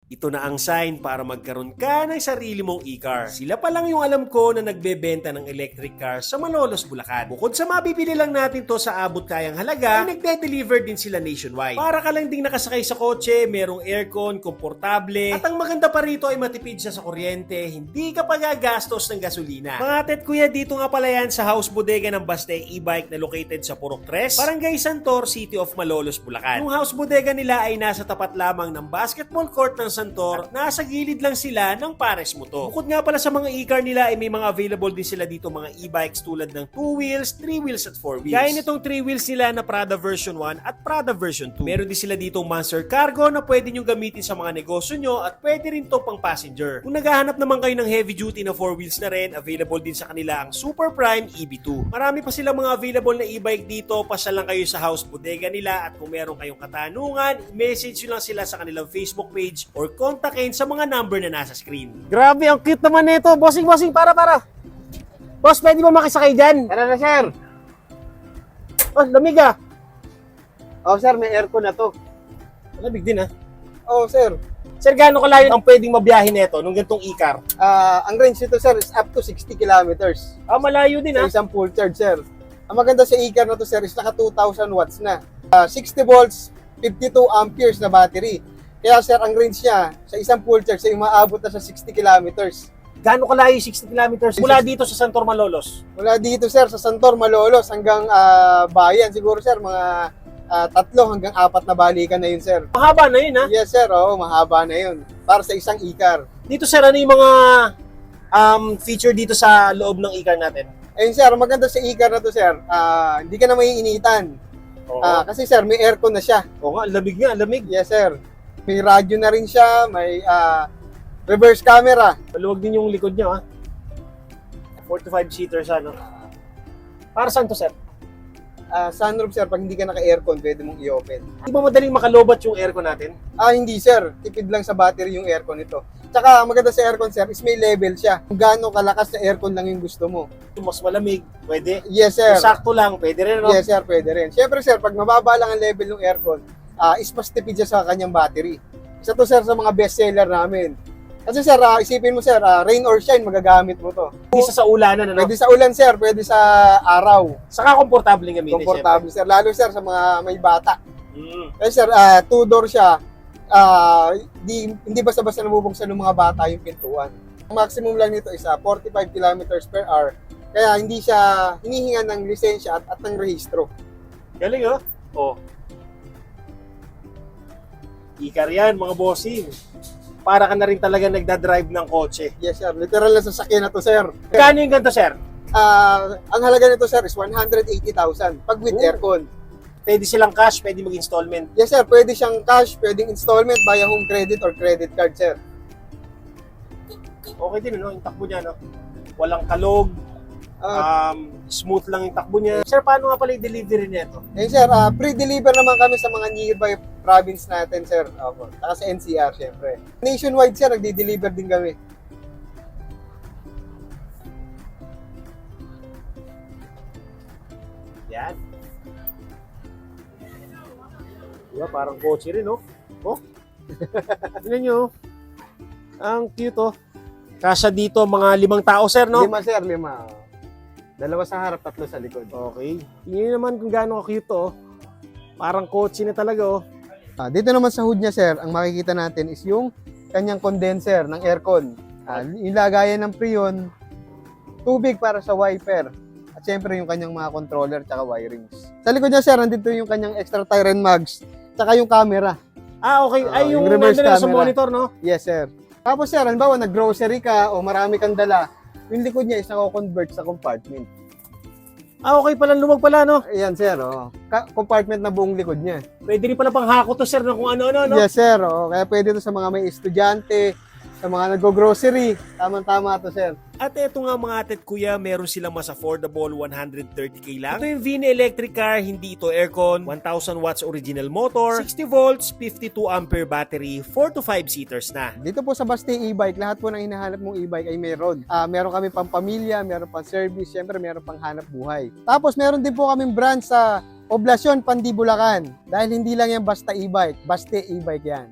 Ito na ang sign para magkaroon ka ng sarili mong e-car. Sila pa lang yung alam ko na nagbebenta ng electric car sa Malolos, Bulacan. Bukod sa mabibili lang natin to sa abot kayang halaga, ay nagde-deliver din sila nationwide. Para ka lang ding nakasakay sa kotse, merong aircon, komportable, at ang maganda pa rito ay matipid siya sa kuryente, hindi ka pa gagastos ng gasolina. Mga atet kuya, dito nga pala yan sa house bodega ng Baste e-bike na located sa Purok 3, Barangay Santor, City of Malolos, Bulacan. Yung house bodega nila ay nasa tapat lamang ng basketball court ng Santor at nasa gilid lang sila ng Pares Moto. Bukod nga pala sa mga e-car nila ay may mga available din sila dito mga e-bikes tulad ng 2 wheels, 3 wheels at 4 wheels. Gaya nitong 3 wheels nila na Prada version 1 at Prada version 2. Meron din sila ditong Monster Cargo na pwede nyo gamitin sa mga negosyo nyo at pwede rin to pang passenger. Kung naghahanap naman kayo ng heavy duty na 4 wheels na rin, available din sa kanila ang Super Prime EB2. Marami pa silang mga available na e-bike dito, pasya lang kayo sa house bodega nila at kung meron kayong katanungan, message nyo lang sila sa kanilang Facebook page or kontakin sa mga number na nasa screen. Grabe, ang cute naman nito. Bossing, para. Boss, pwede ba makisakay dyan? Tara na, sir. Oh, lamig ah. Oh, sir, may aircon na to. Lamig din ah. Oh, sir. Sir, gaano kalayo ang pwedeng mabiyahe nito nung gantong e-car? Ang range nito, sir, is up to 60 kilometers. Ah, malayo din Sa ah. isang full charge, sir. Ang maganda sa e-car na to, sir, is naka 2,000 watts na. 60 volts, 52 amperes na battery. Kaya, sir, ang range niya sa isang full charge ay umaabot na sa 60 kilometers. Gaano kalayo 60 kilometers mula dito sa Santor Malolos? Mula dito, sir, sa Santor, Malolos, hanggang Bayan, siguro, sir, mga 3 hanggang 4 na balikan na yun, sir. Mahaba na yun ah. Yes, sir. Oo, mahaba na yun. Para sa isang e-car. Dito sir, ano yung mga feature dito sa loob ng e-car natin? Ayun, sir, maganda sa e-car na to, sir. Hindi ka na maiinitan. Oo. Kasi, sir, may aircon na siya. Oo nga, lamig nga, lamig. Yes, sir. May radyo na rin siya. May reverse camera. Maluwag din yung likod niya ah. 45 seater siya no. Para saan to sir? Sunroof, sir, pag hindi ka naka-aircon, pwede mong i-open. Di ba madaling makalobat yung aircon natin? Hindi, sir. Tipid lang sa battery yung aircon nito. Tsaka, maganda sa aircon, sir, is may level siya. Kung gaano kalakas na aircon lang yung gusto mo. Kung mas malamig, pwede. Yes, sir. Kung sakto lang, pwede rin no? Yes, sir, pwede rin. Siyempre, sir, pag mababa lang ang level ng aircon, is mas tipid siya sa kanyang battery. Isa to, sir, sa mga best seller namin. Kasi, sir, isipin mo, sir, rain or shine, magagamit mo to. Isa sa ulanan ano? Pwede sa ulan, sir, pwede sa araw. Saka komportable gamitin. Komportable, sir. Lalo, sir, sa mga may bata. Mm. Eh, sir, two-door siya. Hindi basta-basta namubuksan ng mga bata yung pintuan. Ang maximum lang nito is 45 kilometers per hour. Kaya hindi siya hinihingan ng lisensya at ng rehistro. Galing oh. Oh. E-car yan mga bossing. Para ka na rin talaga nagdadrive ng kotse. Yes, sir. Literal na sasakyan na to, sir. Kano yung ganito sir? Ang halaga nito, sir, is 180,000 pag with Oh. aircon. Pwede silang cash, pwede mag-installment. Yes, sir. Pwede siyang cash, pwedeng installment via home credit or credit card, sir. Okay din no, yung takbo niya no. Walang kalog, smooth lang yung takbo niya. Sir, paano nga pala yung delivery nito? Sir, pre-deliver naman kami sa mga nearby province natin, sir. Opo. Saka sa NCR, syempre. Nationwide, sir, nagdi-deliver din kami. Yan. Diba, parang kotse rin, no? Oh. Tignan nyo. Ang cute, oh. Kasya dito, mga 5 tao, sir, no? 5, sir, 5. 2 sa harap, 3 sa likod. Okay. Tingnan nyo naman kung gaano ka-cute, oh. Parang kotse na talaga, oh. Dito naman sa hood niya, sir, ang makikita natin is yung kanyang condenser ng aircon. Yung lagayan ng preon, tubig para sa wiper. At syempre yung kanyang mga controller tsaka wirings. Sa likod niya, sir, nandito yung kanyang extra tire and mags, tsaka yung camera. Ah, okay. Ay, yung reverse nandun na sa camera. monitor, no? Yes, sir. Tapos, sir, halimbawa, nag-grocery ka o marami kang dala, yung likod niya is nako-convert sa compartment. Ah, okay pala. Lumag pala, no? Ayan, sir, compartment na buong likod niya. Pwede rin pala pang hako to, sir, na kung ano-ano, no? Yes, sir. Kaya pwede to sa mga may estudyante, sa mga nag-grocery. Tama-tama to, sir. At eto nga mga atet kuya, meron silang mas affordable 130k lang. Ito yung Vina electric car, hindi ito aircon, 1000 watts original motor, 60 volts, 52 ampere battery, 4 to 5 seaters na. Dito po sa Baste e-bike, lahat po ng hinahanap mong e-bike ay meron. Meron kami pang pamilya, meron pang service, syempre meron pang hanap buhay. Tapos meron din po kaming branch sa Poblasyon, Pandi, Bulacan. Dahil hindi lang yan basta e-bike, Baste e-bike yan.